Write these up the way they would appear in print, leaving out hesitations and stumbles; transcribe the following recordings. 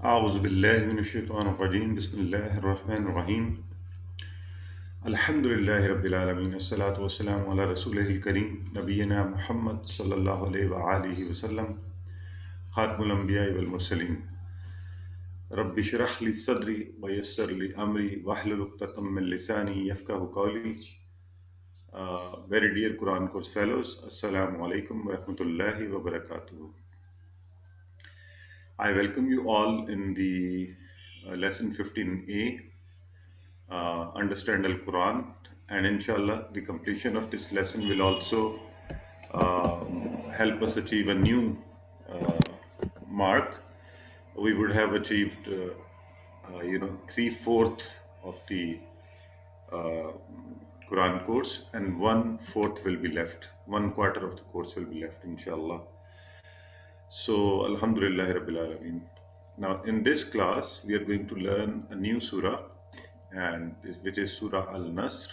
أعوذ بالله من الشيطان الرجيم بسم الله الرحمن الرحيم الحمد لله رب العالمين الصلاة والسلام على رسوله الكريم نبينا محمد صلى الله عليه وآله وسلم خاتم الأنبياء والمرسلين رب اشرح لي صدري ويسر لي أمري واحلل عقدة من لساني يفقهوا قولي. Very dear Quran course fellows, Assalamu alaikum wa rahmatullahi wa barakatuh. I welcome you all in the lesson 15a, Understand Al Quran, and inshallah, the completion of this lesson will also help us achieve a new mark. We would have achieved, 3/4 of the Quran course, and 1/4 will be left. 1/4 of the course will be left, inshallah. So, Alhamdulillah Rabbil Alameen. Now, in this class, we are going to learn a new surah, which is Surah An Nasr.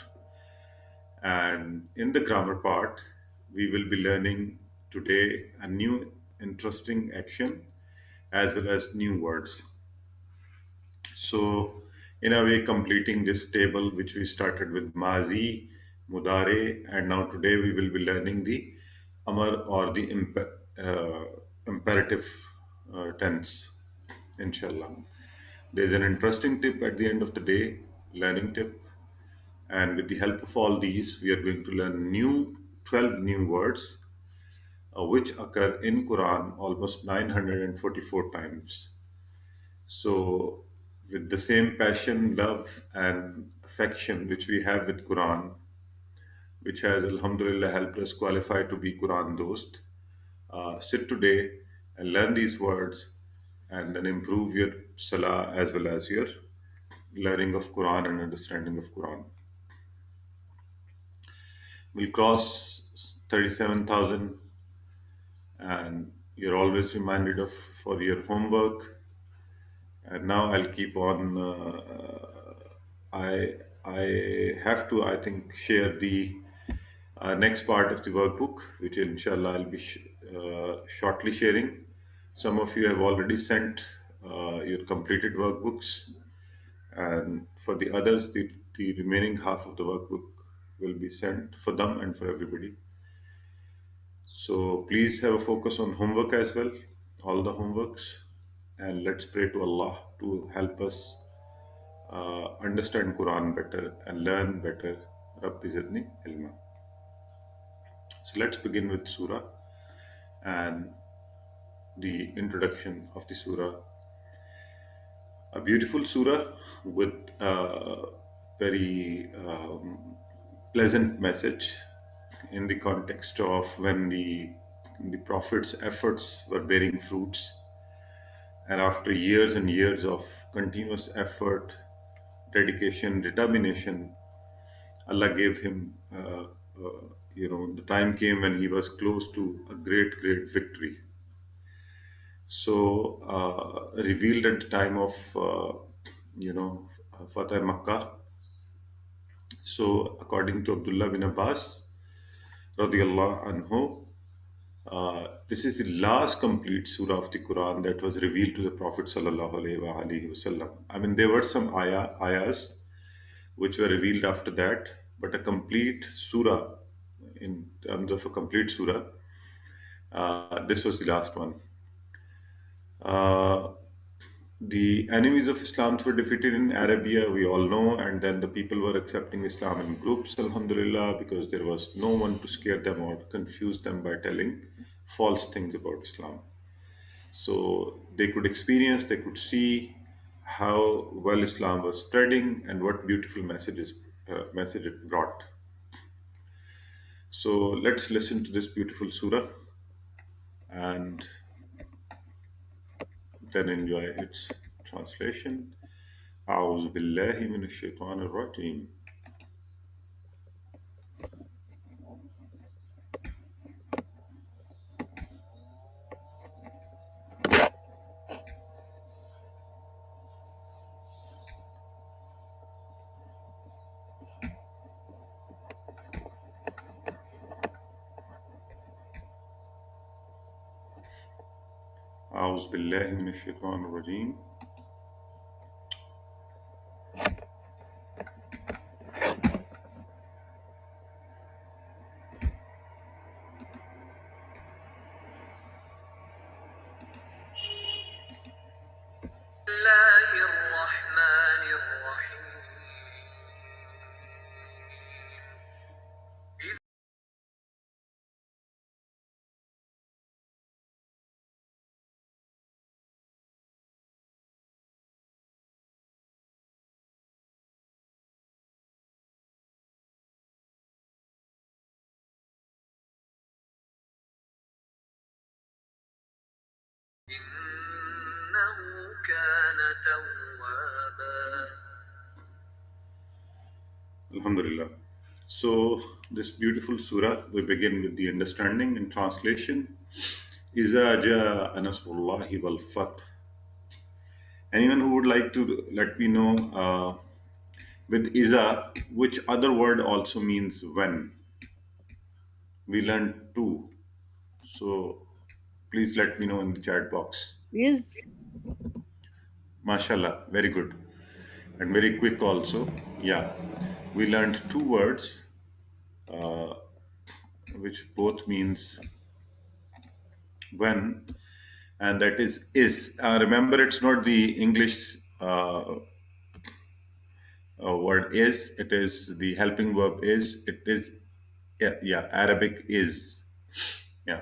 And in the grammar part, we will be learning today a new interesting action as well as new words. So, in a way, completing this table, which we started with Mazi, Mudare, and now today we will be learning the Amar or the imperative tense, inshallah. There's an interesting tip at the end of the day, learning tip. And with the help of all these, we are going to learn 12 new words, which occur in Quran almost 944 times. So, with the same passion, love, and affection which we have with Quran, which has Alhamdulillah helped us qualify to be Quran Dost, sit today and learn these words and then improve your Salah as well as your learning of Quran and understanding of Quran. We'll cross 37,000, and you're always reminded of for your homework. And now I'll keep on. I have to, I think, share the next part of the workbook, which inshallah I'll be shortly sharing. Some of you have already sent your completed workbooks, and for the others, the remaining half of the workbook will be sent for them and for everybody. So please have a focus on homework as well, all the homeworks, and let's pray to Allah to help us understand Quran better and learn better. Rabbi zidni ilma. So let's begin with Surah and the introduction of the Surah. A beautiful Surah with a very pleasant message in the context of when the Prophet's efforts were bearing fruits, and after years and years of continuous effort, dedication, determination, Allah gave him, the time came when he was close to a great victory. So, revealed at the time of, Fatah Makkah. So, according to Abdullah bin Abbas, radiyallahu anhu, this is the last complete surah of the Quran that was revealed to the Prophet sallallahu alaihi wasallam. I mean, there were some ayahs which were revealed after that, but a complete surah, in terms of a complete surah, this was the last one. The enemies of Islam were defeated in Arabia, we all know, and then the people were accepting Islam in groups, alhamdulillah, because there was no one to scare them or confuse them by telling false things about Islam. So they could experience, they could see how well Islam was spreading and what beautiful message it brought. So let's listen to this beautiful surah and then enjoy its translation. أعوذ بالله من الشيطان الرجيم. أعوذ بالله من الشيطان الرجيم. الله الرحمن الرحيم إنه كان توابا. Alhamdulillah. So, this beautiful surah, we begin with the understanding and translation. إِذَا جَاءَ نَصْرُ اللَّهِ وَالْفَتْحُ. Anyone who would like to let me know with Iza, which other word also means when? We learned two. So, please let me know in the chat box. Is MashaAllah, very good. And very quick also. Yeah. We learned two words uh, which both means when, and that is. Remember, it's not the English word is, it is the helping verb is, it is, yeah, Arabic is. Yeah.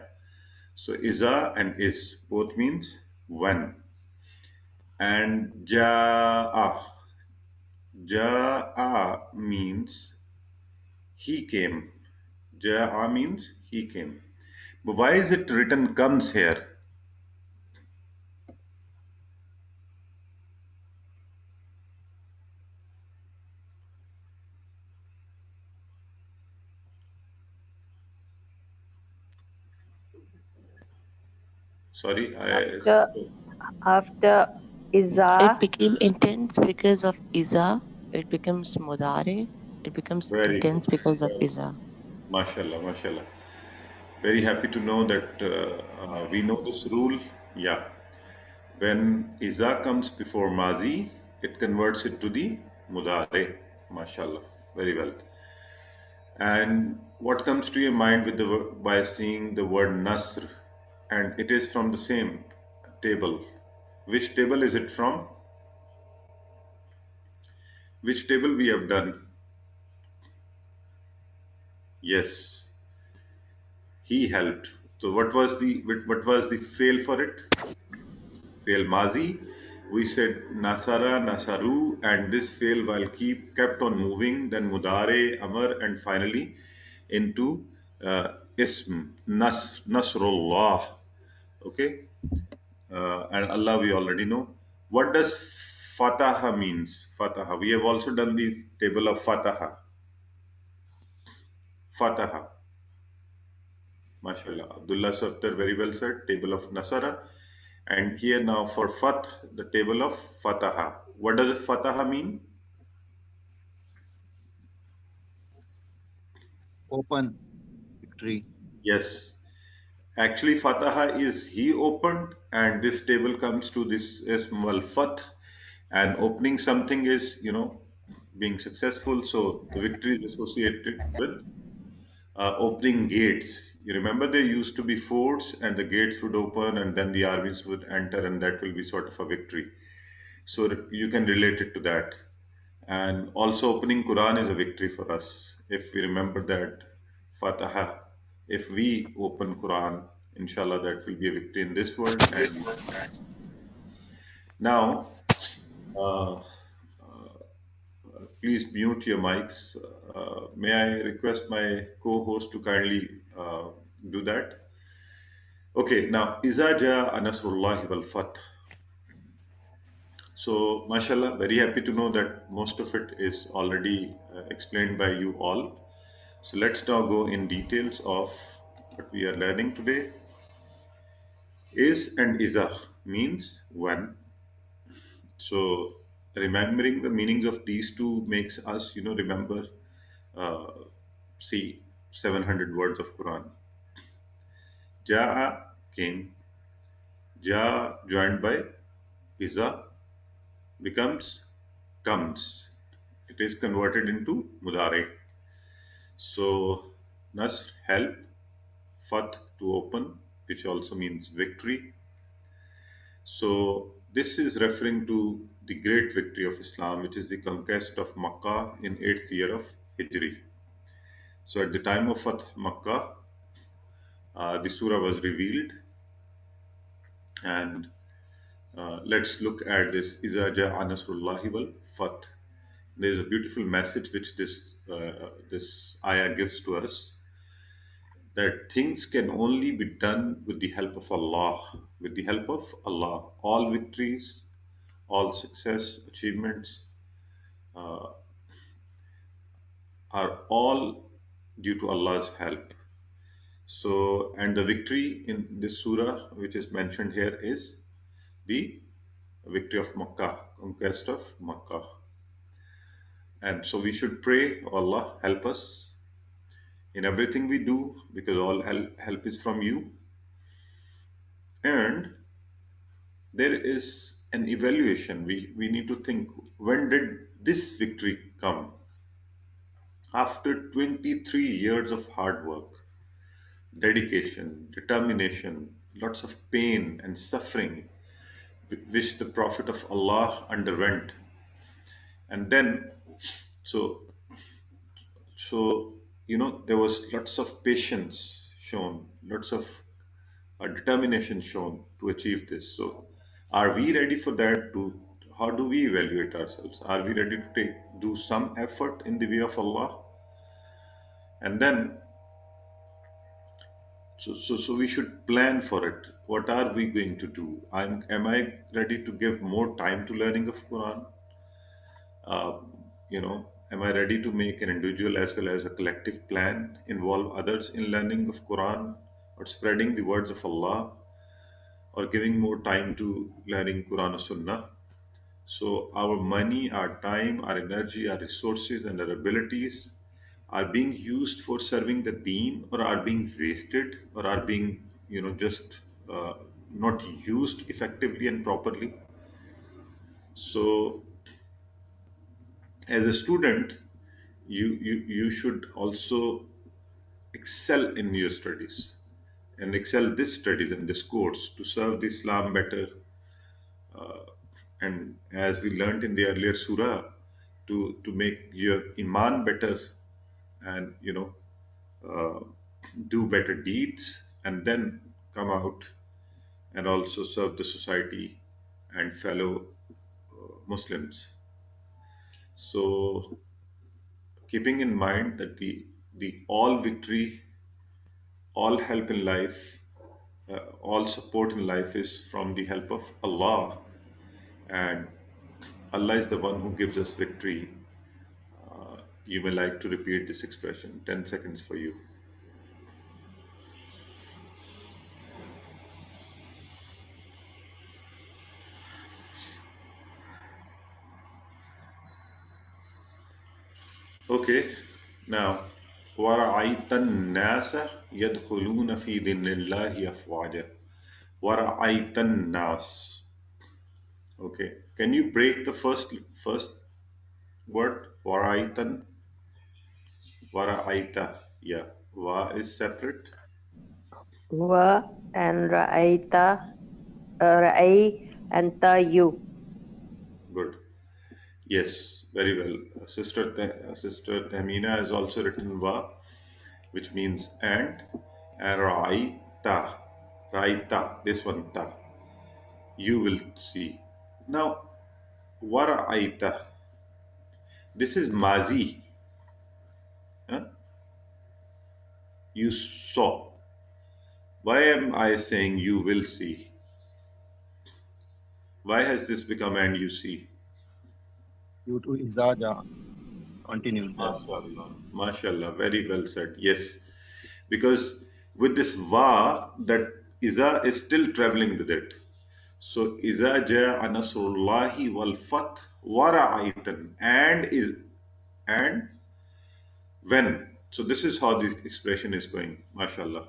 So iza and is both means when. And ja'a means he came. Ja'a means he came. But why is it written comes here? Sorry, after It Iza. became intense because of Iza. It becomes Mudare. It becomes very good. intense because of Iza. MashaAllah, MashaAllah. Very happy to know that we know this rule. Yeah. When iza comes before mazi, it converts it to the mudare. MashaAllah. Very well. And what comes to your mind with by seeing the word Nasr? And it is from the same table. Which table is it from? Which table we have done? Yes, he helped. So what was the fail for it? Fail mazi. We said nasara, nasaru, and this fail while kept on moving. Then mudare, amar, and finally into ism nasrullah. Okay, and Allah we already know. What does fataha means? Fataha. We have also done the table of fataha. Fataha. MashaAllah. Abdullah Saftar very well said. Table of Nasara. And here now for Fath, the table of Fataha. What does Fataha mean? Open victory. Yes. Actually, Fataha is he opened, and this table comes to this ism al Fath. And opening something is, being successful. So the victory is associated with opening gates. You remember there used to be forts, and the gates would open, and then the armies would enter, and that will be sort of a victory. So that you can relate it to that. And also, opening Quran is a victory for us. If we remember that Fataha, if we open Quran, inshallah, that will be a victory in this world. And now, uh, please mute your mics. May I request my co-host to kindly do that? Okay, now, Iza jaa nasrullahi wal fath. So, mashallah, very happy to know that most of it is already explained by you all. So, let's now go in details of what we are learning today. Is and Iza means when. So, remembering the meanings of these two makes us, remember, uh, see, 700 words of Quran. Ja'a came, Ja joined by Iza becomes comes. It is converted into Mudare. So, Nasr, help, Fath, to open, which also means victory. So, This is referring to the great victory of Islam, which is the conquest of Makkah in 8th year of Hijri. So at the time of Makkah, the surah was revealed, and let's look at this. إِذَا جَاءَ نَصْرُ اللَّهِ وَالْفَتْحُ. There is a beautiful message which this ayah gives to us, that things can only be done with the help of Allah. With the help of Allah, all victories, all success, achievements are all due to Allah's help. So, and the victory in this surah, which is mentioned here, is the victory of Makkah, conquest of Makkah. And so we should pray, "Oh Allah, help us in everything we do, because all help is from you." And there is an evaluation. We need to think, when did this victory come? After 23 years of hard work, dedication, determination, lots of pain and suffering which the Prophet of Allah underwent. And then, so there was lots of patience shown, lots of determination shown to achieve this. So are we ready for that? How do we evaluate ourselves? Are we ready to do some effort in the way of Allah? And then, so we should plan for it. What are we going to do? Am I ready to give more time to learning of Quran? Am I ready to make an individual as well as a collective plan, involve others in learning of Quran or spreading the words of Allah, or giving more time to learning Quran or Sunnah? So our money, our time, our energy, our resources, and our abilities are being used for serving the Deen, or are being wasted, or are being, just not used effectively and properly. So as a student, you should also excel in your studies, and excel this studies and this course to serve the Islam better. And as we learned in the earlier surah, to make your iman better, and uh, do better deeds, and then come out and also serve the society and fellow Muslims. So keeping in mind that the all victory, all help in life, all support in life is from the help of Allah, and Allah is the one who gives us victory. You may like to repeat this expression. 10 seconds for you. Okay, now, وَرَأَيْتَ النَّاسَ يَدْخُلُونَ فِي دِينِ اللَّهِ أَفْوَاجًا. وَرَأَيْتَ النَّاسَ. Okay, can you break the first word? وَرَأَيْتَن, وَرَأَيْتَ. Yeah, wa is separate. Wa and Ra'ay and you. Good. Yes, very well. Sister Tamina has also written wa, which means and raita, raita. This one ta. You will see. Now, wara'aita. This is mazi. Huh? You saw. Why am I saying you will see? Why has this become and you see? Due to Izaja. Continue. MashaAllah. MashaAllah. Very well said. Yes. Because with this va, that iza is still traveling with it. So iza ja'a nasrullahi wal fath wara'aitan, and when. So this is how the expression is going. MashaAllah.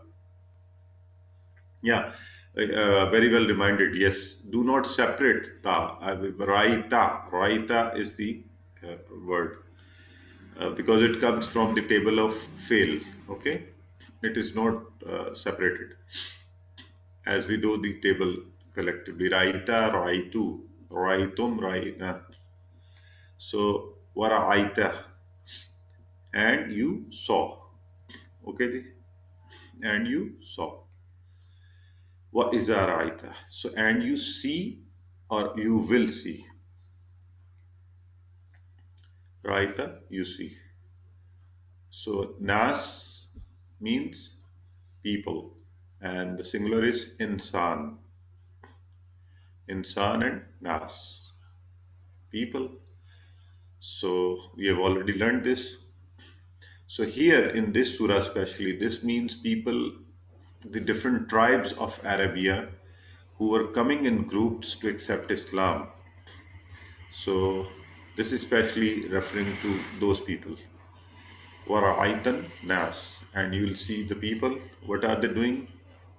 Yeah, very well reminded. Yes, do not separate ta. Raita. Raita is the word, because it comes from the table of fail. Okay, it is not separated as we do the table collectively. Ra'aita, ra'aitu, ra'aitum, ra'aina. So, wara'aita, and you saw. Okay, and you saw. Wa iza ra'aita. So, and you see or you will see. Ra'aita, you see. So, nas means people, and the singular is insan. Insan and nas, people. So we have already learned this. So here in this surah especially, this means people, the different tribes of Arabia who were coming in groups to accept Islam. So this is especially referring to those people. وَرَأَيْتَ nas, and you will see the people. What are they doing?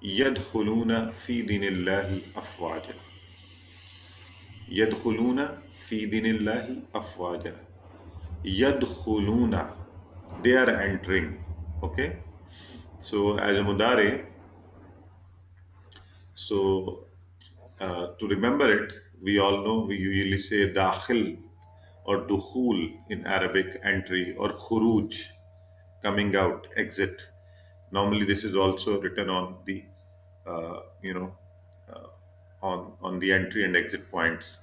يَدْخُلُونَ فِي دِينِ اللَّهِ أَفْوَاجًا. يَدْخُلُونَ فِي دِينِ اللَّهِ أَفْوَاجًا. يَدْخُلُونَ, they are entering. Okay, so as a mudare, so to remember it, we all know we usually say dakhil or dukhul in Arabic, entry, or khuruj, coming out, exit. Normally this is also written on the on the entry and exit points,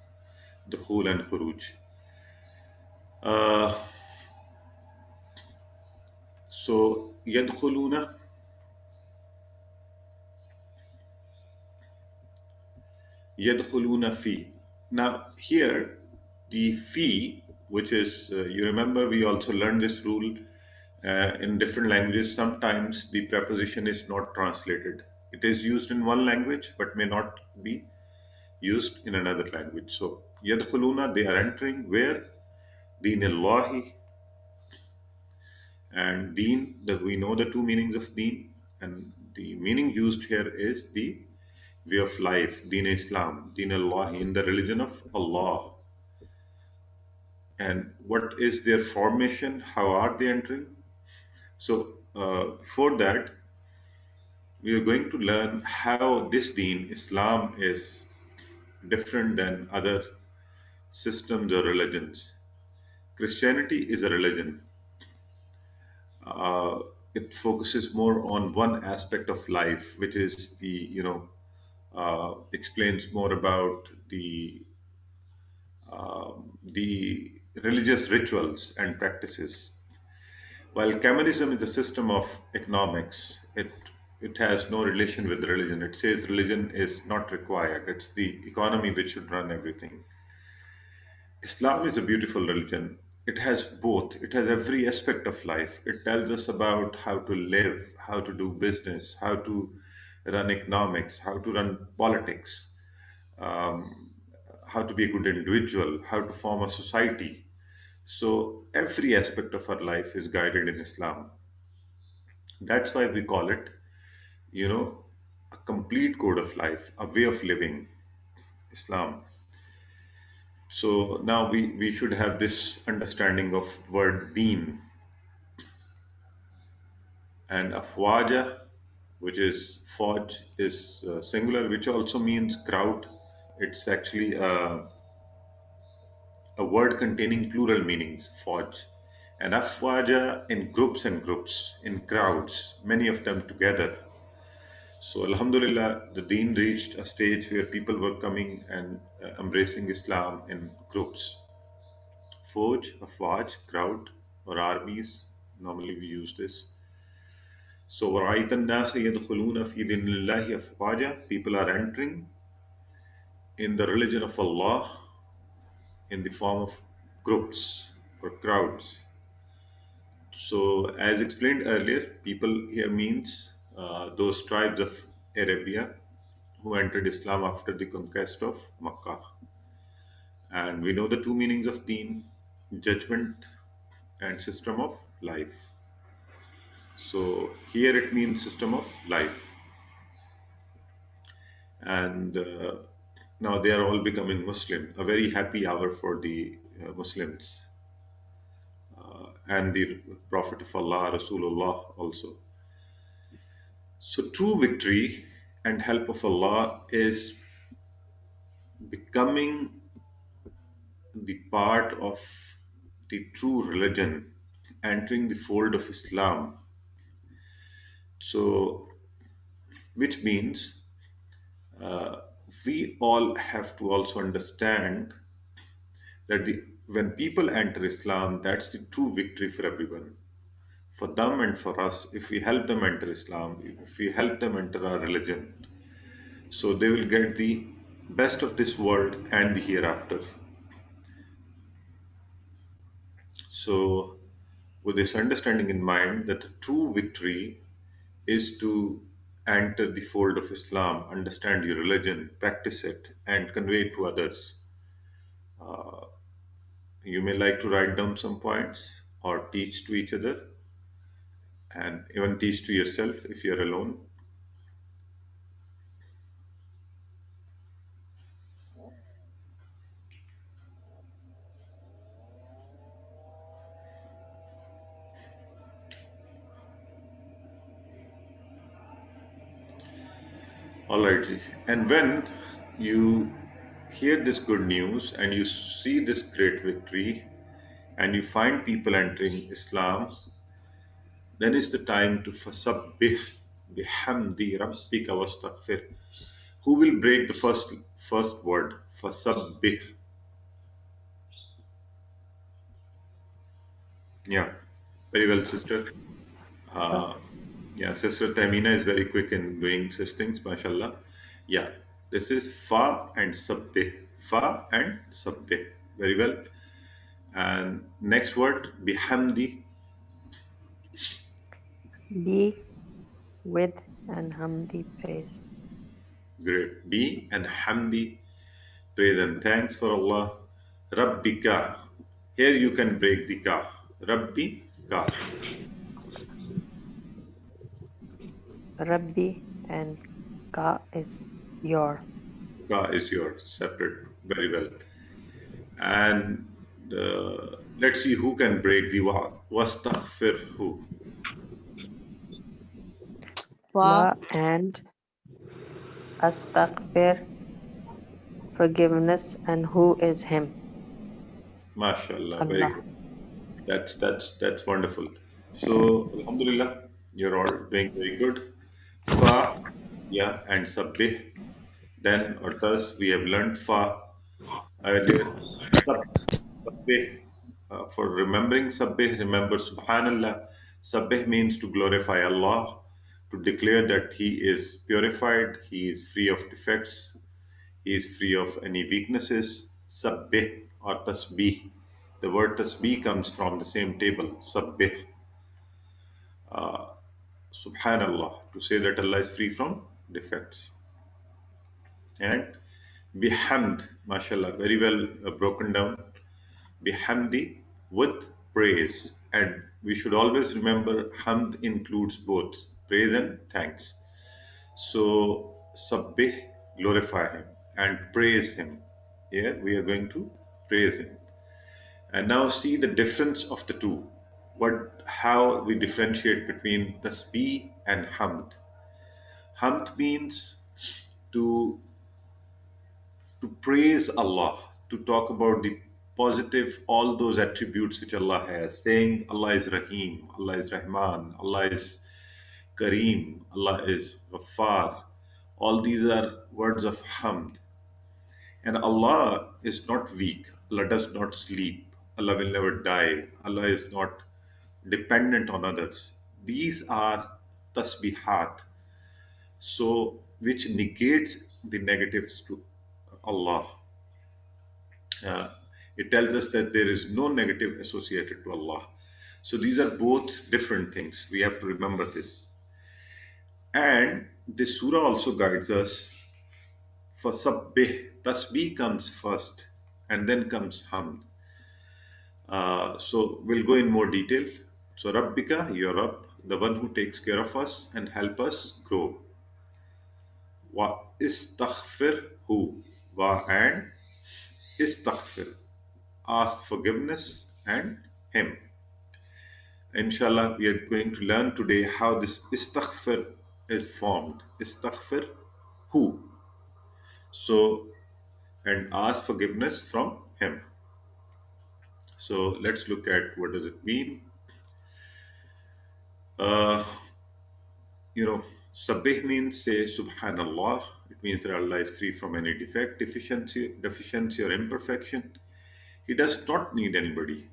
dukhul and khuruj. So yadkhuluna, yadkhuluna fi. Now here the fi, which is you remember we also learned this rule in different languages. Sometimes the preposition is not translated. It is used in one language but may not be used in another language. So yadkhuluna, they are entering where? Deen-illahi. And deen, that we know the two meanings of deen, and the meaning used here is the way of life, deen Islam, deen Allah, in the religion of Allah. And what is their formation? How are they entering? So before that, we are going to learn how this deen, Islam, is different than other systems or religions. Christianity is a religion. It focuses more on one aspect of life, which is explains more about the religious rituals and practices. While communism is a system of economics, it has no relation with religion. It says religion is not required. It's the economy which should run everything. Islam is a beautiful religion. It has both. It has every aspect of life. It tells us about how to live, how to do business, how to run economics, how to run politics, um, how to be a good individual, how to form a society. So every aspect of our life is guided in Islam. That's why we call it, a complete code of life, a way of living, Islam. So now we should have this understanding of word deen and afwaja, which is fauj, is singular, which also means crowd. It's actually a word containing plural meanings, fauj. And afwaja, in groups and groups, in crowds, many of them together. So Alhamdulillah, the deen reached a stage where people were coming and embracing Islam in groups. Fauj, afwaj, crowd, or armies. Normally we use this. So وَرَأَيْتَ النَّاسَ يَدْخُلُونَ فِي دِينِ اللَّهِ أَفْوَاجًا. People are entering in the religion of Allah in the form of groups or crowds. So as explained earlier, people here means those tribes of Arabia who entered Islam after the conquest of Makkah. And we know the two meanings of deen, judgment and system of life. So here it means system of life. And now they are all becoming Muslim, a very happy hour for the Muslims and the Prophet of Allah, Rasulullah also. So true victory and help of Allah is becoming the part of the true religion, entering the fold of Islam. So, which means uh, we all have to also understand that when people enter Islam, that's the true victory for everyone, for them and for us. If we help them enter Islam, if we help them enter our religion, so they will get the best of this world and the hereafter. So, with this understanding in mind, that the true victory is to enter the fold of Islam, understand your religion, practice it, and convey it to others. Uh, you may like to write down some points or teach to each other and even teach to yourself if you're alone. All right. Ji. And when you hear this good news and you see this great victory and you find people entering Islam, then is the time to fasabbih bihamdi rabbika wastaghfir. Who will break the first word? Fasabbih. Yeah. Very well, sister. Uh, yeah, Sister Tamina is very quick in doing such things, mashallah. Yeah, this is fa and sabbih. Fa and sabbih. Very well. And next word, bihamdi. Be with and hamdi praise. Great. Be and hamdi. Praise and thanks for Allah. Rabbika. Here you can break the ka. Rabbika. Rabbi and Ka is your. Ka is yours, separate. Very well. And let's see who can break the wa. Wastaghfirhu. Wa and astaghfir, forgiveness, and who is him? MashaAllah, very Allah. good. That's wonderful. So, Alhamdulillah, you're all doing very good. Fa, yeah, and sabbih. Then or thus we have learned fa earlier. Sabbih, for remembering sabbih, remember Subhanallah. Sabbih means to glorify Allah, to declare that He is purified, He is free of defects, He is free of any weaknesses. Sabbih or tasbih. The word tasbih comes from the same table. Sabbih. Subhanallah. To say that Allah is free from defects. And bihamd. MashaAllah. Very well broken down. Bihamdi with praise. And we should always remember hamd includes both praise and thanks. So, sabbih, glorify Him and praise Him. Here we are going to praise Him. And now see the difference of the two. How we differentiate between tasbih and hamd. Hamd means to praise Allah, to talk about the positive, all those attributes which Allah has, saying Allah is Rahim, Allah is Rahman, Allah is Kareem, Allah is Ghaffar. All these are words of hamd. And Allah is not weak. Allah does not sleep. Allah will never die. Allah is not dependent on others. These are tasbihat. So, which negates the negatives to Allah. Uh, it tells us that there is no negative associated to Allah. So, these are both different things. We have to remember this. And this surah also guides us for sabbih. Tasbih comes first and then comes hamd. So we'll go in more detail. So Rabbika, your Rabb, the one who takes care of us and help us grow. Wa istaghfir hu. Wa and istaghfir. Ask forgiveness and him. Inshallah, we are going to learn today how this istaghfir is formed. Istaghfir hu. So and ask forgiveness from Him. So let's look at what does it mean. Uh, Sabbih means say Subhanallah. It means that Allah is free from any defect, deficiency or imperfection. He does not need anybody.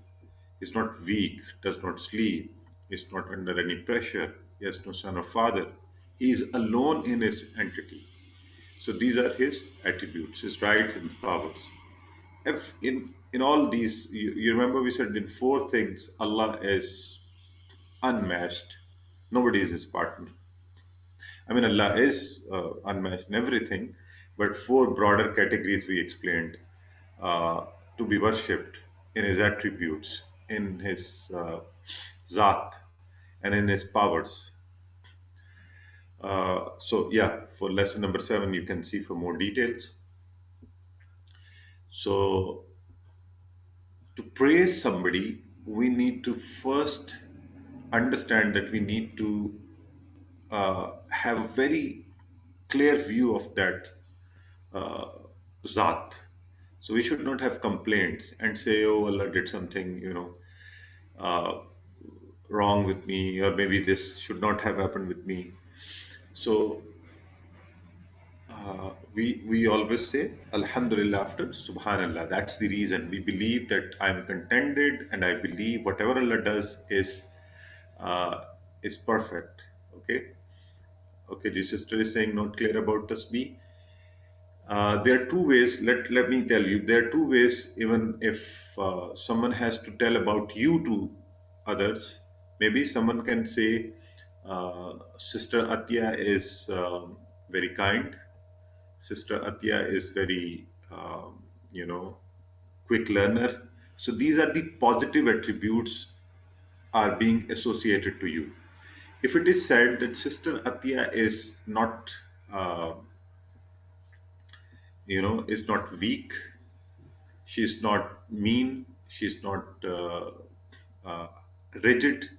He's not weak, does not sleep, is not under any pressure. He has no son or father. He is alone in his entity. So these are his attributes, his rights and his powers. If in all these, you remember we said in four things, Allah is unmatched. Nobody is his partner. I mean, Allah is unmatched in everything, but four broader categories we explained uh, to be worshipped in His attributes, in His Zat, and in His powers. So, yeah, for lesson number 7, you can see for more details. So, to praise somebody, we need to first understand that we need to have a very clear view of that uh, Zat. So we should not have complaints and say, "Oh, Allah did something, uh, wrong with me, or maybe this should not have happened with me." So we always say Alhamdulillah after Subhanallah. That's the reason we believe that I'm contented, and I believe whatever Allah does uh, is perfect. Okay, okay. The sister is saying not clear about tasbih. There are two ways. Let me tell you. There are two ways. Even if someone has to tell about you to others, maybe someone can say, "Sister Atya is very kind. Sister Atya is very, quick learner." So these are the positive attributes are being associated to you. If it is said that Sister Atya is not, uh, is not weak, she's not mean, she's not uh, rigid.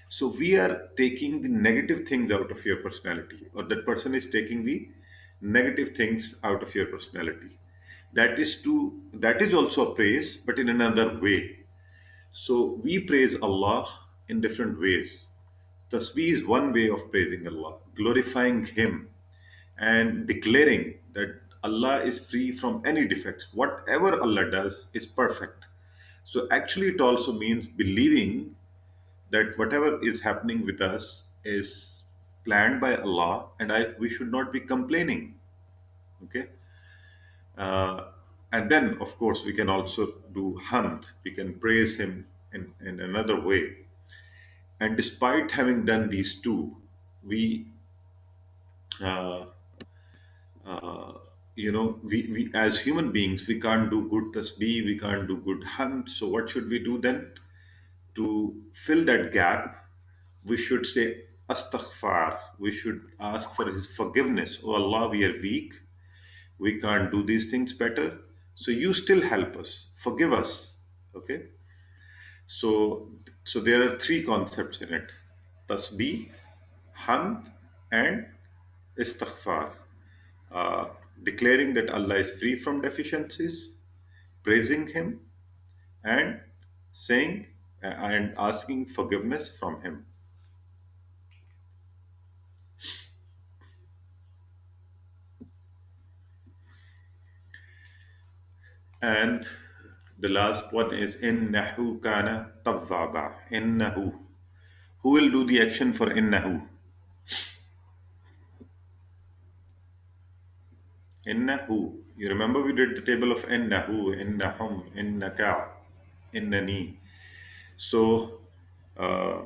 So we are taking the negative things out of your personality, or that person is taking the negative things out of your personality. That is also a praise, but in another way. So we praise Allah in different ways. Tasbih is one way of praising Allah, glorifying Him and declaring that Allah is free from any defects. Whatever Allah does is perfect. So actually, it also means believing that whatever is happening with us is planned by Allah, and we should not be complaining. Okay, uh, and then of course we can also do hamd. We can praise Him in another way. And despite having done these two, we uh, we as human beings, we can't do good tasbih, we can't do good hamd. So what should we do then? To fill that gap, we should say astaghfar. We should ask for His forgiveness. Oh Allah, we are weak. We can't do these things better. So you still help us. Forgive us. Okay. So there are three concepts in it: tasbih, hamd, and istighfar. Uh, Declaring that Allah is free from deficiencies, praising Him, and saying and asking forgiveness from Him. And the last one is innahu kana tawwaba. Innahu. Who will do the action for innahu? Innahu. You remember we did the table of innahu, innahum, innaka, innani. So, uh,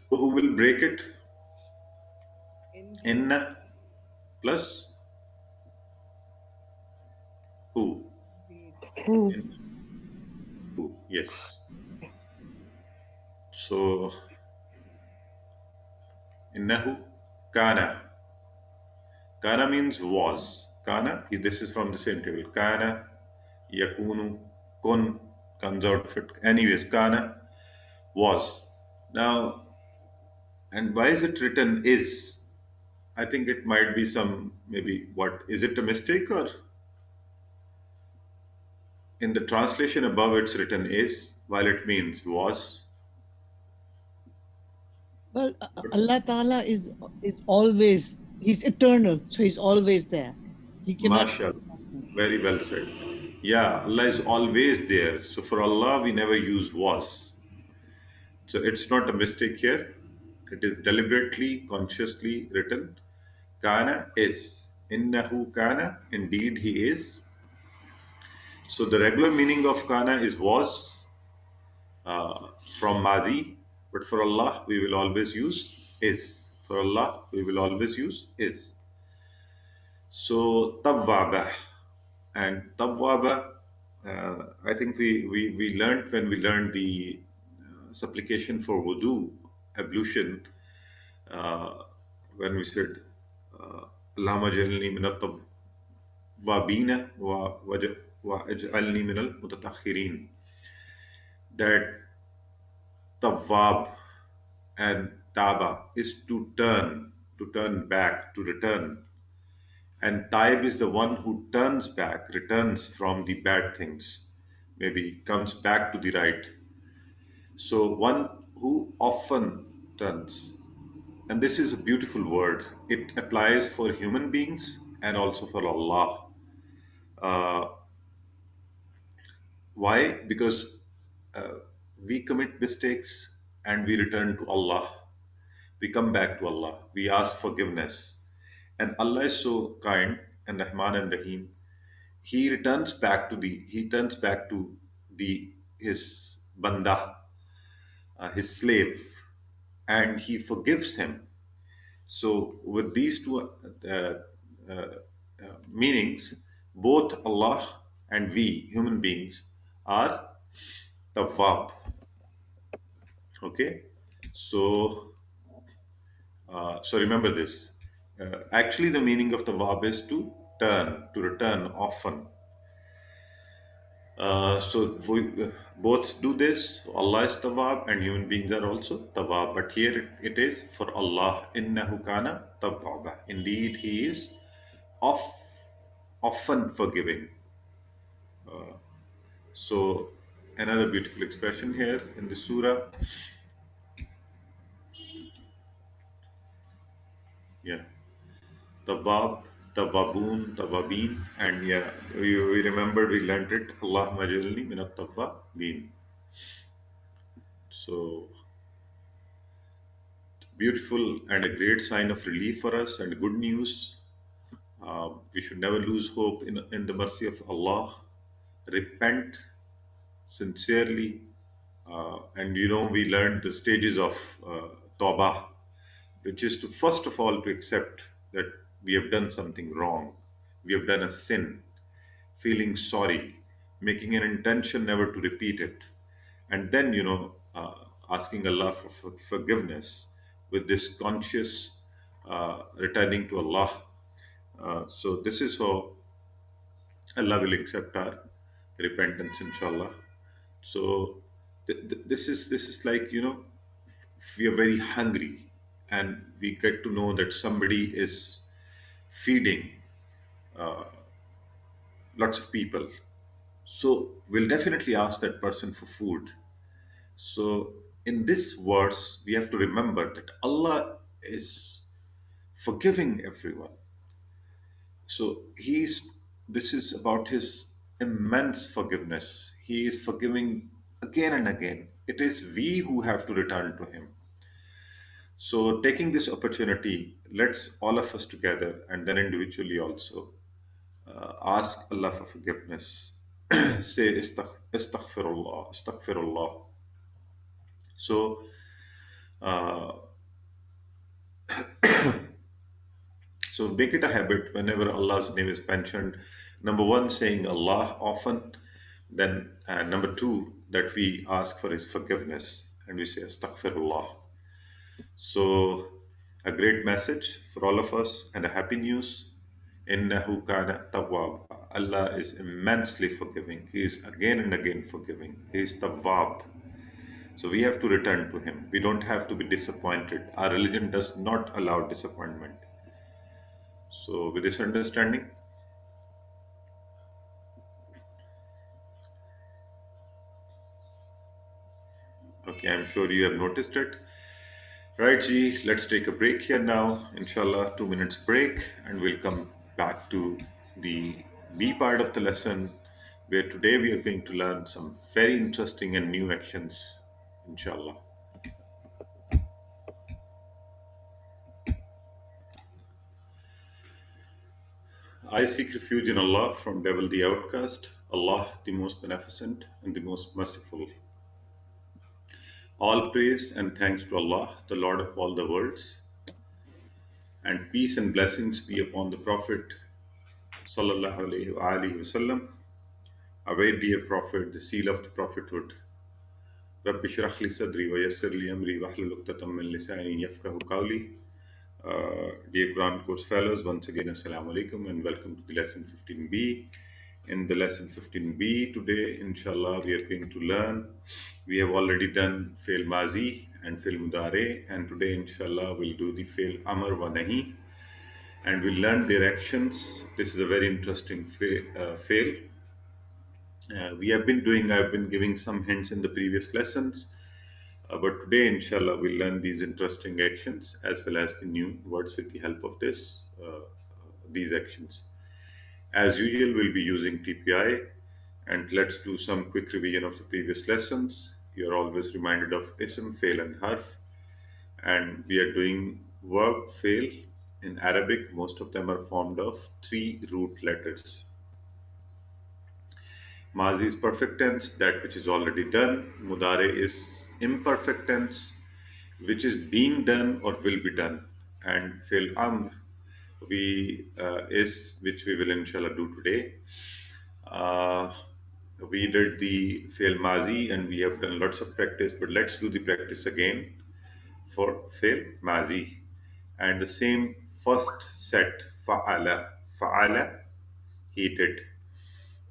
who will break it? Inna plus who? Who? Who? Yes. So, innahu kana. Kana means was. Kana, this is from the same table. Kana, yakunu, kun comes out of it. Anyways, kana was. Now, and why is it written is? I think it might be some, maybe what? Is it a mistake or? In the translation above, it's written is, while it means was. Well, Allah Ta'ala is always, He's eternal, so He's always there. He cannot. MashaAllah. Very well said. Yeah, Allah is always there. So for Allah, we never use was. So it's not a mistake here. It is deliberately, consciously written. Kana is. Innahu kana. Indeed, he is. So the regular meaning of kana is was from Madi. But for Allah, we will always use is. For Allah, we will always use is. So tawwaba. And tawwaba, I think we learned when we learned the supplication for wudu, ablution, when we said, Allahumma jalni min at-tawwabina wa ij'alni min al-mutatahhirin. That tawwab and taba is to turn back, to return. And taib is the one who turns back, returns from the bad things, maybe comes back to the right. So one who often turns. And this is a beautiful word. It applies for human beings and also for Allah. Why? Because we commit mistakes and we return to Allah. We come back to Allah. We ask forgiveness. And Allah is so kind and Rahman and Rahim. He turns back to his banda, his slave, and he forgives him. So with these two meanings, both Allah and we human beings are tawwab. Okay, so remember this. Actually, the meaning of tawwab is to return often. So we both do this. Allah is tawwab and human beings are also tawwab. But here it is for Allah. Innahu kana tawwaba. Indeed, He is often forgiving. So another beautiful expression here in the surah. Yeah. Tawwab, tawwabun, tawwabin, and yeah, we remembered, we learned it. Allahumma jalni min at-tawwabin. So beautiful and a great sign of relief for us and good news. We should never lose hope in the mercy of Allah. Repent sincerely, and we learned the stages of tawbah, which is to first of all to accept that we have done something wrong, we have done a sin, feeling sorry, making an intention never to repeat it, and then asking Allah for forgiveness with this conscious returning to Allah. So this is how Allah will accept our repentance, inshallah. So this is like, we are very hungry and we get to know that somebody is feeding lots of people. So we'll definitely ask that person for food. So in this verse, we have to remember that Allah is forgiving everyone. So this is about His immense forgiveness. He is forgiving again and again. It is we who have to return to Him. So taking this opportunity, let's all of us together and then individually also ask Allah for forgiveness. Say astaghfirullah, astaghfirullah. So so make it a habit whenever Allah's name is mentioned. Number one, saying Allah often. Then number two, that we ask for His forgiveness and we say astaghfirullah. So a great message for all of us and a happy news. Innahu kana tawwab. Allah is immensely forgiving. He is again and again forgiving. He is tawwab. So we have to return to Him. We don't have to be disappointed. Our religion does not allow disappointment. So with this understanding, Okay, I'm sure you have noticed it. Right, Ji, let's take a break here now. Inshallah, 2 minutes break, and we'll come back to the B part of the lesson, where today we are going to learn some very interesting and new actions, inshallah. I seek refuge in Allah from devil the outcast, Allah the most beneficent and the most merciful. All praise and thanks to Allah, the Lord of all the worlds, and peace and blessings be upon the Prophet sallallahu alaihi wasallam, our dear Prophet, the seal of the prophethood. Rabbi shrah li sadri wa yassir li amri wahlul 'uqdatam min lisani yafqahu qawli. Dear Quran course fellows, once again assalamu alaikum and welcome to the lesson 15b. In the lesson 15b today, inshallah, we are going to learn. We have already done fail mazi and fail mudare, and today, inshallah, we'll do the fail amar wa nahi, and we'll learn their actions. This is a very interesting fail. I've been giving some hints in the previous lessons, but today, inshallah, we'll learn these interesting actions as well as the new words with the help of these actions. As usual, we'll be using TPI, and let's do some quick revision of the previous lessons. You're always reminded of ism, fail, and harf, and we are doing verb fail in Arabic. Most of them are formed of 3 root letters. Mazi is perfect tense, that which is already done. Mudare is imperfect tense, which is being done or will be done. And fail amr which we will inshallah do today. We did the fail mazi and we have done lots of practice, but let's do the practice again for fail mazi. And the same first set, fa'ala, he did.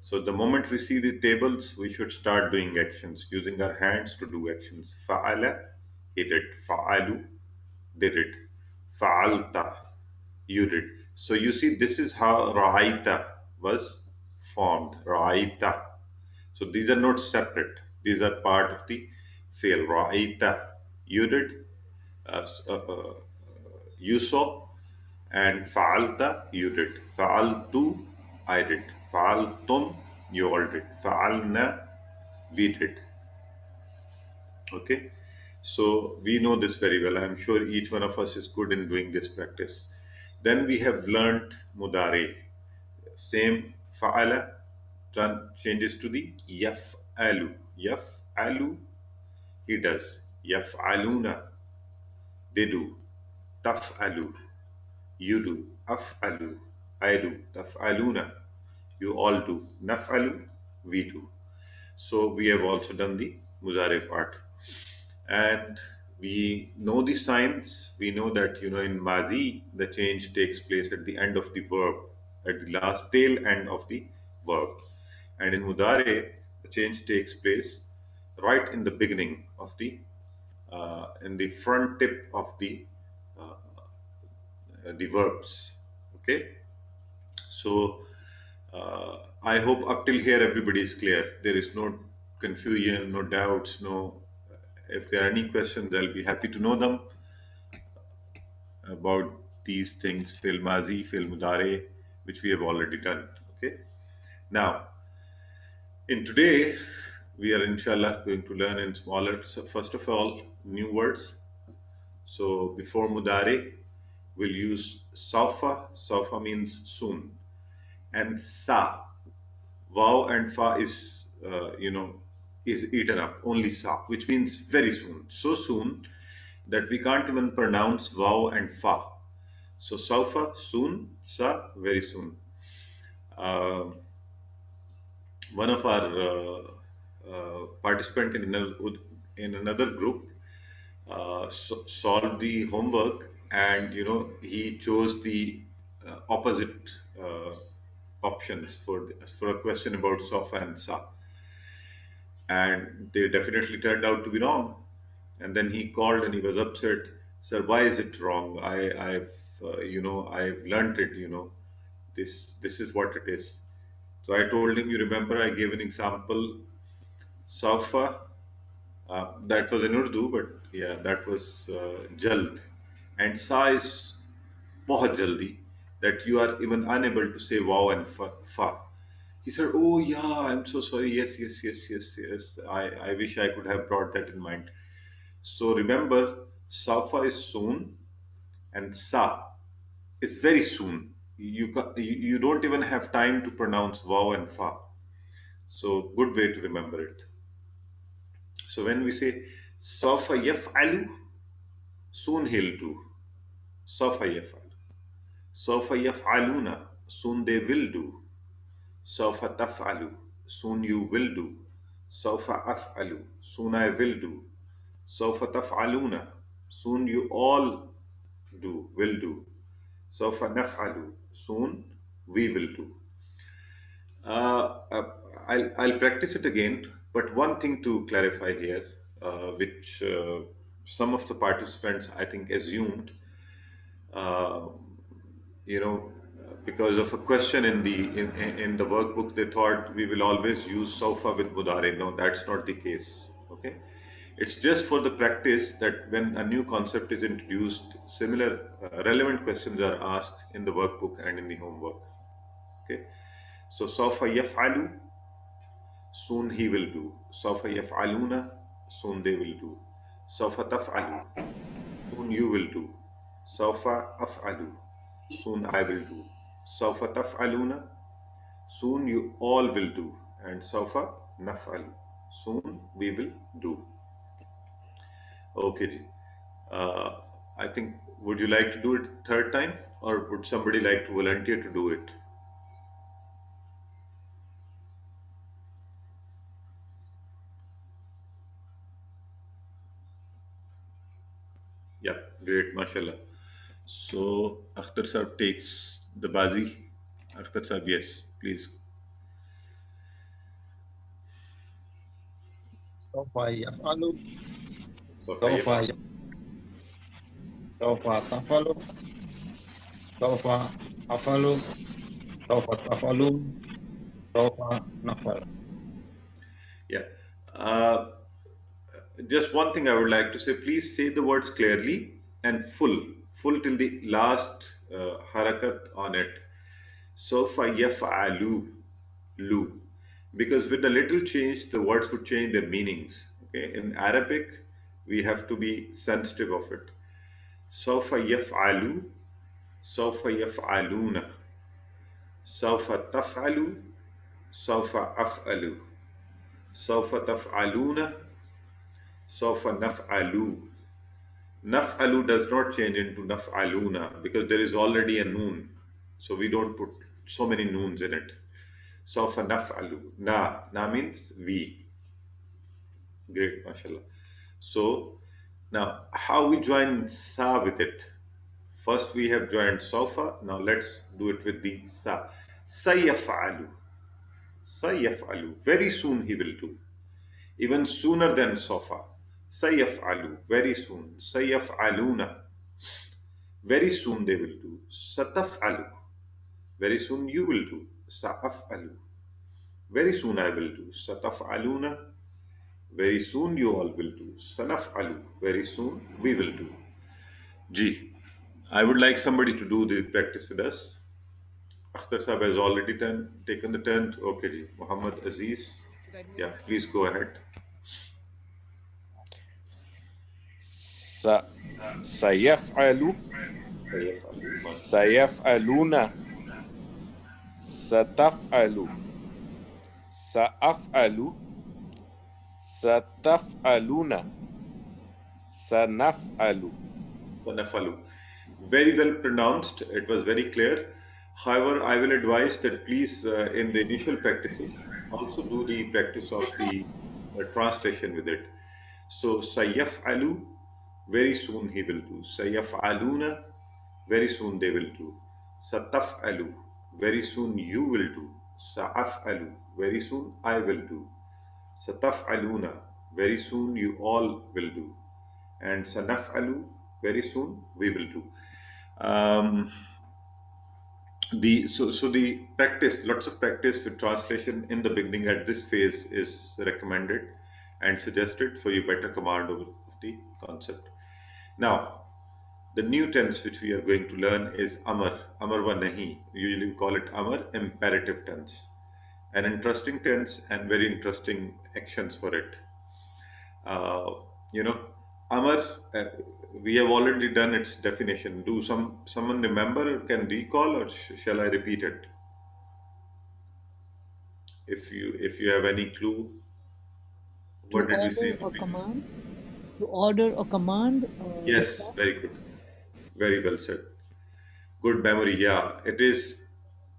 So the moment we see the tables, we should start doing actions, using our hands to do actions. Fa'ala, he did. Fa'alu, they did. Fa'alta, you did. So you see, this is how ra'aita was formed. Ra'aita. So these are not separate. These are part of the fail. Ra'aita, you did. You saw. And fa'alta, you did. Fa'altu, I did. Fa'altum, you all did. Fa'alna, we did. Okay, so we know this very well. I'm sure each one of us is good in doing this practice. Then we have learnt mudare. Same fa'ala changes to the yaf'alu. Yaf'alu, he does. Yaf'aluna, they do. Taf'alu, you do. Af'alu, I do. Taf'aluna, you all do. Naf'alu, we do. So we have also done the mudare part. And we know the signs. We know that, in mazi, the change takes place at the end of the verb, at the last tail end of the verb. And in mudare, the change takes place right in the beginning of in the front tip of the verbs. Okay, so I hope up till here everybody is clear. There is no confusion, no doubts, no. If there are any questions, I'll be happy to know them about these things, fil mazi, fil mudare, which we have already done. Okay. Now, in today, we are inshallah going to learn in smaller. So first of all, new words. So before mudare, we'll use saufa. Saufa means soon, and sa. Waw and fa is is eaten up. Only sa, which means very soon. So soon that we can't even pronounce waw and fa. So saufa, soon, sa, very soon. One of our participant in another group solved the homework, and he chose the opposite options for a question about sofa and sa, and they definitely turned out to be wrong. And then he called and he was upset. Sir, why is it wrong? I've learnt it. This is what it is. So I told him, you remember I gave an example. Sofa, That was in Urdu, but yeah, that was jald. And sa is bahut jaldi, that you are even unable to say wow and fa. He said, "Oh yeah, I'm so sorry. Yes, yes, yes, yes, yes. I wish I could have brought that in mind." So remember, safa is soon, and sa is very soon. You don't even have time to pronounce wow and fa. So good way to remember it. So when we say safa yaf'alu, soon he'll do. Safa yaf'al. Safa yaf'aluna, soon they will do. Safa taf'alu, soon you will do. Safa af'alu, soon I will do. Safa taf'aluna, soon you all will do. Safa naf'alu, soon we will do. Uh, uh, I'll practice it again, but one thing to clarify here, which some of the participants I think assumed, uh, because of a question in the workbook, they thought we will always use sofa with mudare. No, that's not the case. Okay, it's just for the practice that when a new concept is introduced, similar relevant questions are asked in the workbook and in the homework. Okay, so sofa yaf'alu, soon he will do. Sofa yaf'aluna, soon they will do. Sofa taf'alu, soon you will do. Sofa af'alu, soon I will do. Sofa taf'aluna, soon you all will do. And sofa naf'alu, soon we will do. Okay ji. I think, would you like to do it third time, or would somebody like to volunteer to do it? Yeah, great, mashallah. So Akhtar Sahib takes the bazi. Akhtar Sahib, yes, please. سوف يفعل Sofa سوف yaf'al. سوف تفعل سوف أفعل سوف تفعلون سوف نفعل. Yeah. Uh, just one thing I would like to say, please say the words clearly and full till the last harakat on it. Sofa yaf'alu, lu. Because with a little change, the words would change their meanings. Okay, in Arabic, we have to be sensitive of it. Sofa yaf'alu, sofa yaf'aluna, sofa taf'alu, sofa af'alu, sofa taf'aluna, sofa naf'alu. Naf'alu does not change into naf'aluna because there is already a noon. So we don't put so many noons in it. Sofa naf'alu. Na means we. Great, mashallah. So now how we join sa with it? First we have joined sofa. Now let's do it with the sa. Sayaf'alu. Sayaf'alu. Very soon he will do. Even sooner than sofa. Sayaf'alu. Very soon. Sayaf'aluna. Very soon they will do. Sataf'alu. Very soon you will do. Sa'af'alu. Very soon I will do. Sataf'aluna. Very soon you all will do. Sanaf'alu. Very soon we will do. Ji, I would like somebody to do the practice with us. Akhtar Sahib has already taken the turn. Okay, ji. Muhammad Aziz. Yeah, please go ahead. سيفعل سيفعلون ستفعل سأفعل ستفعلون سنفعل. Sanafalu. Very well pronounced. It was very clear. However, I will advise that please, in the initial practices, also do the practice of the translation with it. So, Sayyaf'alu, very soon he will do. Sayyaf'aluna, very soon they will do. Sataf'alu, very soon you will do. Sa'af'alu, very soon I will do. Sataf'aluna, very soon you all will do. And Sanaf'alu, very soon we will do. The practice, lots of practice with translation in the beginning at this phase is recommended. and suggested for your better command over the concept. Now, the new tense which we are going to learn is amar. Amar wa nahi. Usually we call it amar, imperative tense. An interesting tense and very interesting actions for it. Uh, you know, amar, we have already done its definition. Do someone remember or can recall, or shall I repeat it? If you have any clue, To what did we say order in the or previous? command, to order or command, Yes, very request. good. Very well said. Good memory. Yeah, it is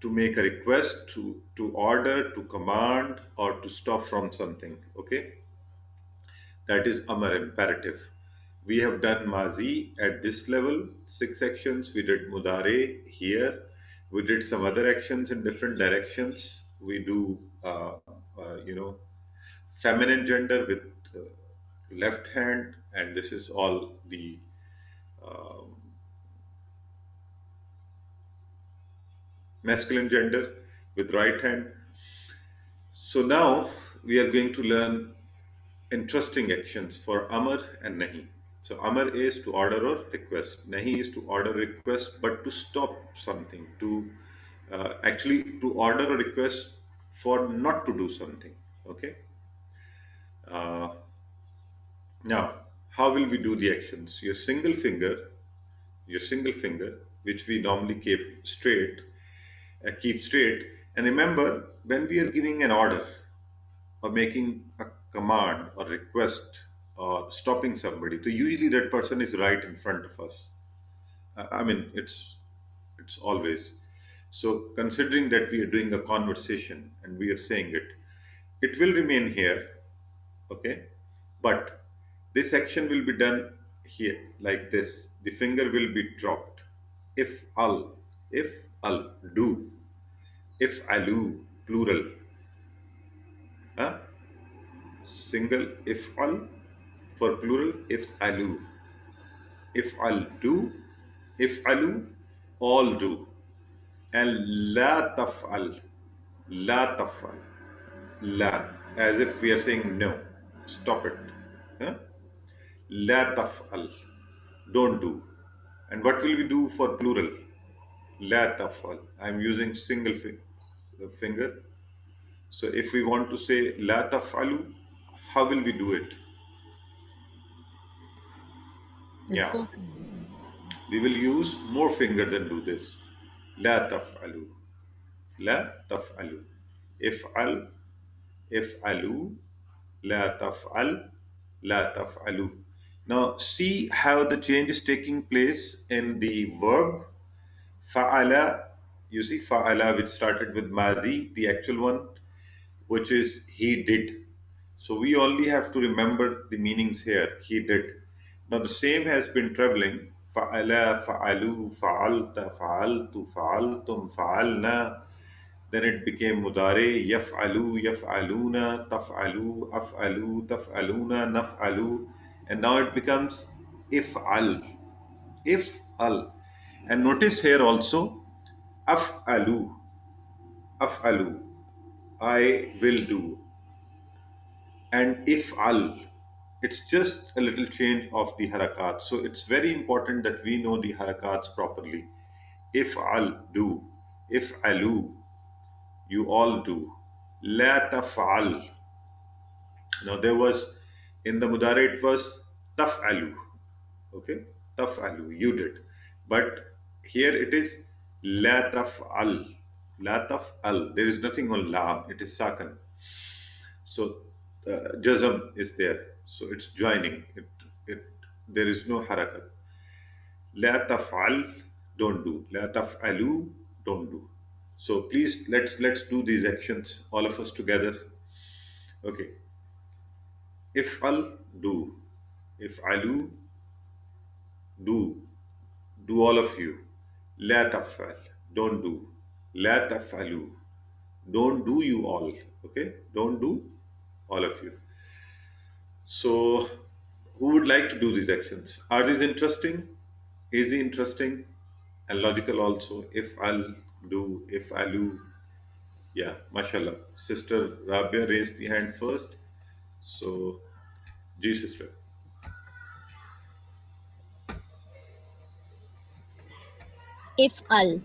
to make a request, to order, to command, or to stop from something. Okay, that is amar, imperative. We have done mazi at this level, 6 actions. We did mudare here. We did some other actions in different directions. We do, feminine gender with left hand, and this is all the um, masculine gender with right hand. So now we are going to learn interesting actions for amar and nahi. So amar is to order or request. Nahi is to order, request, but to stop something. To actually to order or request for not to do something. Okay. Uh, Now, how will we do the actions? Your single finger, which we normally keep straight. And remember, when we are giving an order or making a command or request or stopping somebody, so usually that person is right in front of us. I mean, it's always. So considering that we are doing a conversation and we are saying it, it will remain here, okay? But this action will be done here like this. The finger will be dropped. If al, if al, do. If alu, plural. Huh? Single if al, for plural if alu. If al, do. If alu, all do. And la taf'al, la taf'al, la, as if we are saying no, stop it. Huh? La taf'al, don't do. And what will we do for plural? La taf'al. I'm using single finger. So if we want to say la taf'alu, how will we do it? With Yeah, 4 fingers. we will use more finger than do this. La taf'alu, la taf'alu. If'al, if'alu, la taf'al, la taf'alu. Now see how the change is taking place in the verb. Fa'ala, you see fa'ala, which started with mazi, the actual one, which is he did. So we only have to remember the meanings here. He did. Now the same has been traveling. Fa'ala, fa'alu, fa'alta, fa'altu, fa'altum, fa'alna. Then it became mudare, yaf'alu, yaf'aluna, taf'alu, af'alu, taf'aluna, naf'alu. And now it becomes if'al, if'al. And notice here also, af'alu, af'alu, I will do. And if'al, it's just a little change of the harakat. So it's very important that we know the harakats properly. If'al, do. If'alu, you all do. La taf'al. Now there was, in the mudare it was taf'alu. Okay? Taf'alu, you did. But here it is la taf'al. La taf'al. There is nothing on lam, it is sakan. So jazm is there. So it's joining. It there is no harakat. La taf'al, don't do. La taf'alu, don't do. So please let's do these actions, all of us together. Okay. If'al, do. If'alu, do. Do all of you. La taf'al, don't do. La taf'alu, don't do you all. Okay? Don't do all of you. So, who would like to do these actions? Are these interesting? Easy, interesting, and logical also? If I'll do, if I'll, yeah, mashallah. Sister Rabia raised the hand first. So, Ji, sister. افعل,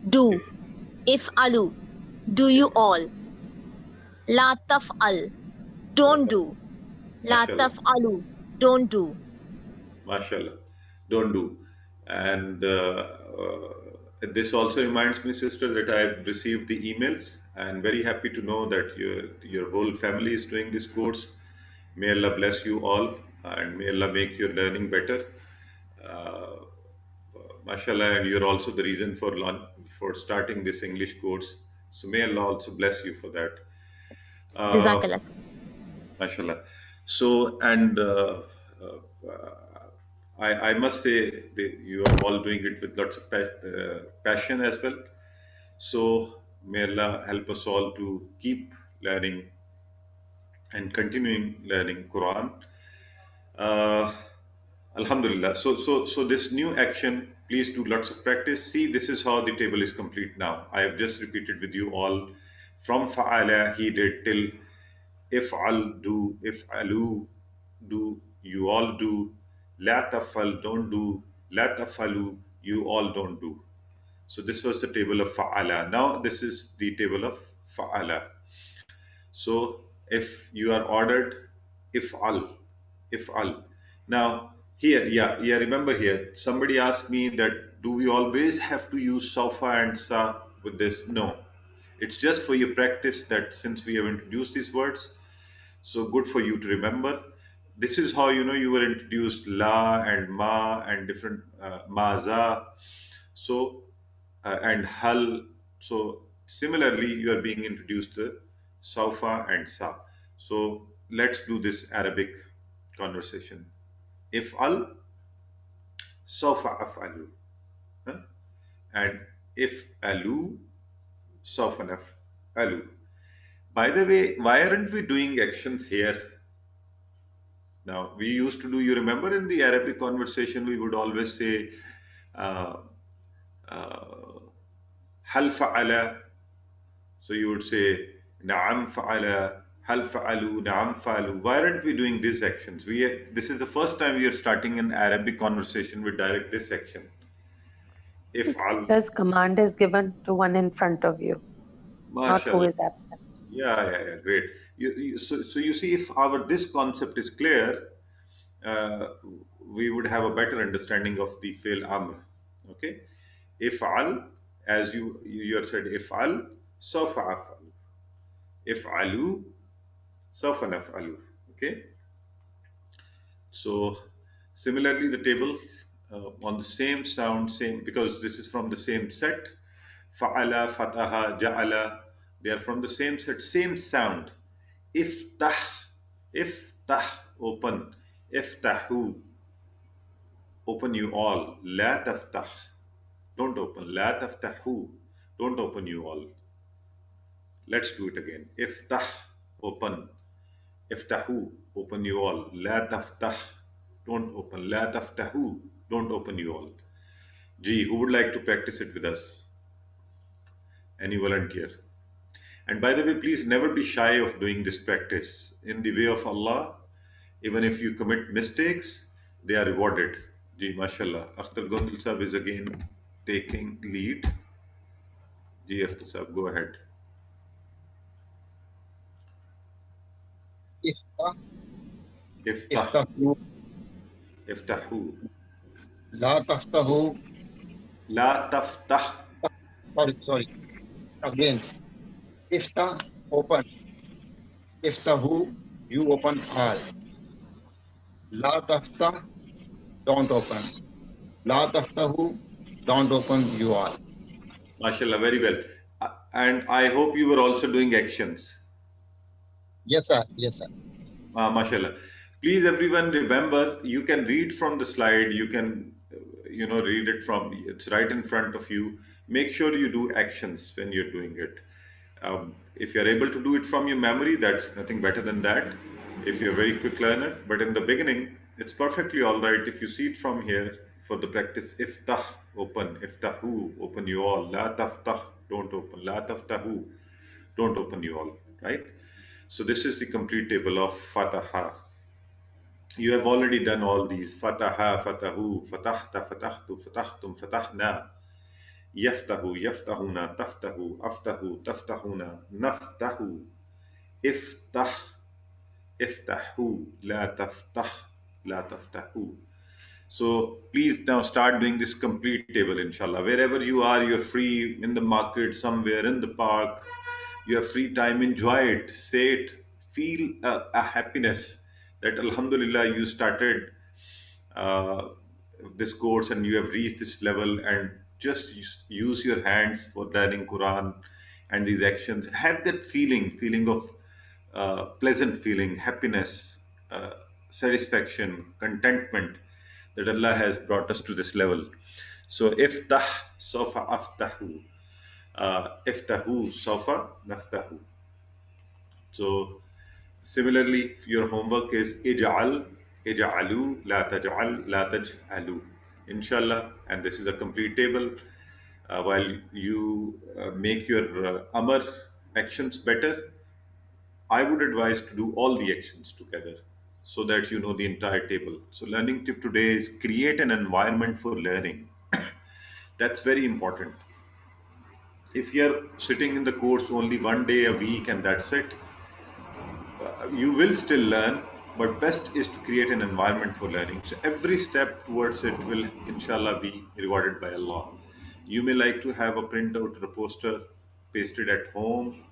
do. افعلوا, do you all. لا تفعل, don't do. لا MashaAllah. تفعلوا, don't do. MashaAllah. Don't do. And this also reminds me, sister, that I've received the emails and very happy to know that your whole family is doing this course. May Allah bless you all and may Allah make your learning better. Uh, MashaAllah, and you're also the reason for starting this English course. So may Allah also bless you for that. Jazakallah. MashaAllah. So, and I must say that you are all doing it with lots of passion as well. So may Allah help us all to keep learning and continuing learning Quran. Alhamdulillah. So this new action, please do lots of practice. See, this is how the table is complete now. I have just repeated with you all from fa'ala, he did, till if'al, do, if'alu, do, you all do, la tafal, don't do, la tafalu, you all don't do. So this was the table of fa'ala. Now this is the table of fa'ala. So if you are ordered, if'al, if'al. Now here, yeah, remember here, somebody asked me that do we always have to use sofa and sa with this? No. It's just for your practice that since we have introduced these words, so good for you to remember. This is how you were introduced la and ma and different maza. So and hal. So similarly, you are being introduced to saufa and sa. So let's do this Arabic conversation. If'al, saufa af'alu. Huh? And if'alu, saufa naf'alu. By the way, why aren't we doing actions here? Now, we used to do, you remember in the Arabic conversation, we would always say, hal fa'ala. So you would say, na'am fa'ala, hal fa'alu, na'am fa'alu. Why aren't we doing these actions? This is the first time we are starting an Arabic conversation with direct this action. If'al. Because command is given to one in front of you, not who MashaAllah. is absent. Yeah, great. So you see, if this concept is clear, we would have a better understanding of the fi'l amr. Okay, if'al, as you have said, if'al, sawfa af'al, if'alu, sawfa naf'alu. Okay, so similarly, the table on the same sound, same, because this is from the same set. Fa'ala, fataha, ja'ala, they are from the same set, same sound. Iftah, iftah, open. Iftahu, open you all. La taftah, don't open. La taftahu, don't open you all. Let's do it again. Iftah, open. Iftahu, open you all. La taftah, don't open. La taftahu, don't open you all. Gee, who would like to practice it with us? Any volunteer? And by the way, please never be shy of doing this practice. In the way of Allah, even if you commit mistakes, they are rewarded. Ji, mashallah. Akhtar Gondal Sahab is again taking lead. Ji, Akhtar Sahab, go ahead. Iftah, Iftah, iftahu, iftahu. la taftahu. La taftah. Sorry. Again. Iftah, open. Iftahu, you open all. La taftah, don't open. La taftahu, don't open you all. Mashallah, very well. And I hope you were also doing actions. Yes, sir. Mashallah. Please, everyone, remember, you can read from the slide. You can, read it from, it's right in front of you. Make sure you do actions when you're doing it. If you're able to do it from your memory, that's nothing better than that. If you're a very quick learner. But in the beginning, it's perfectly all right if you see it from here for the practice. Iftah, open. Iftahu, open you all. La taftah, don't open. La taftahu, don't open you all. Right? So this is the complete table of Fataha. You have already done all these. Fataha, fatahu, fatahta, fatahtu, fatahtum, fatahna. Yaftahu, yaftahuna, taftahu, aftahu, taftahuna, naftahu. Iftah, iftahu, la taftah, la taftahu. So please now start doing this complete table, inshallah. Wherever you are, you're free in the market, somewhere in the park, you have free time, enjoy it, say it, feel a happiness that Alhamdulillah you started uh, this course and you have reached this level, and just use your hands for learning Quran and these actions. Have that feeling of pleasant feeling, happiness, satisfaction, contentment that Allah has brought us to this level. So iftah sofa aftahu, iftahu sofa naftahu. So similarly, your homework is ij'al, ij'alu, la taj'al, la taj'alu. Inshallah, and this is a complete table. While you make your amar actions better, I would advise to do all the actions together so that you know the entire table. So, learning tip today is create an environment for learning. That's very important. If you're sitting in the course only one day a week and that's it, you will still learn, but best is to create an environment for learning. So every step towards it will, inshallah, be rewarded by Allah. You may like to have a printout or a poster pasted at home,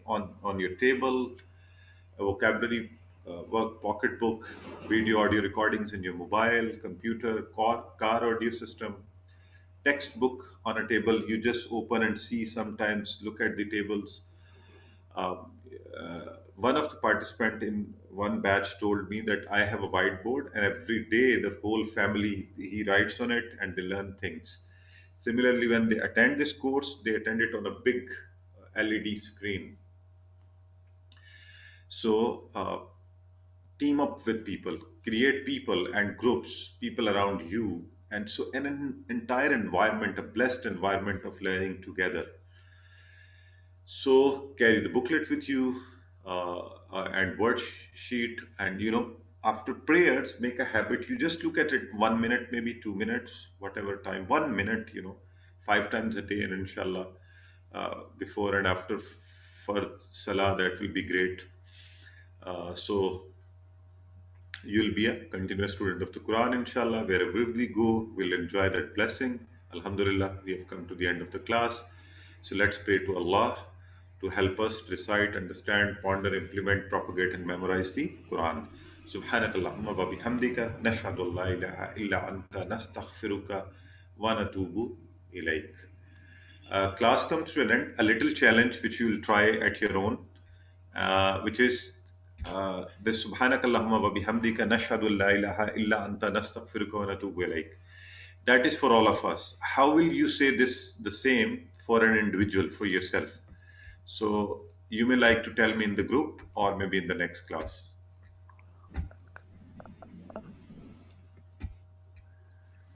on your table, a vocabulary work pocket book, video audio recordings in your mobile, computer, car audio system, textbook on a table. You just open and see, sometimes look at the tables. um, One of the participants in one batch told me that I have a whiteboard and every day the whole family he writes on it and they learn things. Similarly, when they attend this course, they attend it on a big LED screen. So team up with people, create people and groups, people around you, and so an entire environment, a blessed environment of learning together. So carry the booklet with you, and worksheet, and after prayers, make a habit. You just look at it 1 minute, maybe 2 minutes, whatever time. 1 minute, 5 times a day, and inshallah, before and after for salah, that will be great. So you'll be a continuous student of the Quran, inshallah. Wherever we go, we'll enjoy that blessing. Alhamdulillah, we have come to the end of the class. So let's pray to Allah to help us recite, understand, ponder, implement, propagate, and memorize the Quran. سبحانك اللهم وبحمدك نشهد أن لا إله إلا أنت نستغفرك ونتوب إليك. Class comes to an end. A little challenge which you will try at your own, which is this Subhanaka Allahumma wa bihamdika nashhadu an la ilaha illa anta nastaghfiruka wa natubu ilayk. That is for all of us. How will you say this the same for an individual, for yourself? So you may like to tell me in the group or maybe in the next class.